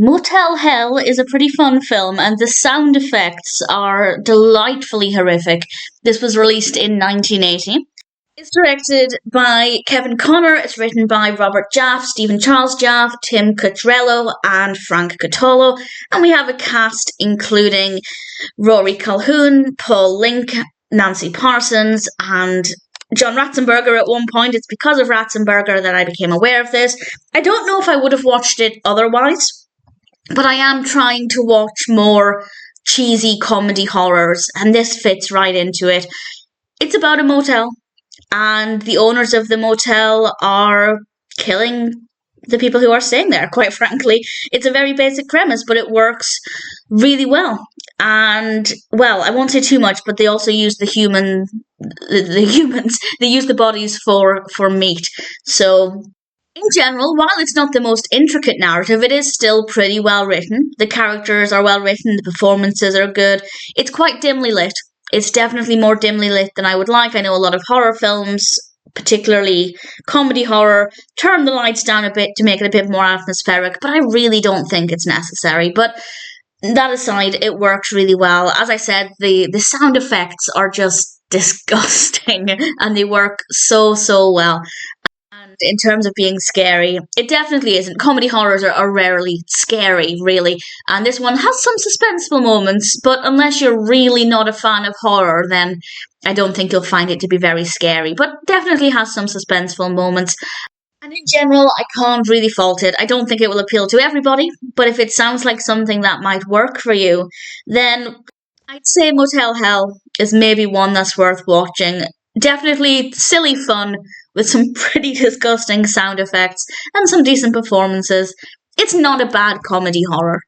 Motel Hell is a pretty fun film, and the sound effects are delightfully horrific. This was released in 1980. It's directed by Kevin Connor. It's written by Robert Jaffe, Stephen Charles Jaffe, Tim Cutrello, and Frank Cottolo. And we have a cast including Rory Calhoun, Paul Linke, Nancy Parsons, and John Ratzenberger at one point. It's because of Ratzenberger that I became aware of this. I don't know if I would have watched it otherwise, but I am trying to watch more cheesy comedy horrors, and this fits right into it. It's about a motel, and the owners of the motel are killing the people who are staying there, quite frankly. It's a very basic premise, but it works really well. And, well, I won't say too much, but they also use the humans, they use the bodies for meat. So, in general, while it's not the most intricate narrative, it is still pretty well written. The characters are well written, the performances are good. It's quite dimly lit. It's definitely more dimly lit than I would like. I know a lot of horror films, particularly comedy horror, turn the lights down a bit to make it a bit more atmospheric, but I really don't think it's necessary. But that aside, it works really well. As I said, the sound effects are just disgusting, and they work so well. And in terms of being scary, it definitely isn't. Comedy horrors are rarely scary, really. And this one has some suspenseful moments, but unless you're really not a fan of horror, then I don't think you'll find it to be very scary. But definitely has some suspenseful moments. And in general, I can't really fault it. I don't think it will appeal to everybody, but if it sounds like something that might work for you, then I'd say Motel Hell is maybe one that's worth watching. Definitely silly fun with some pretty disgusting sound effects and some decent performances. It's not a bad comedy horror.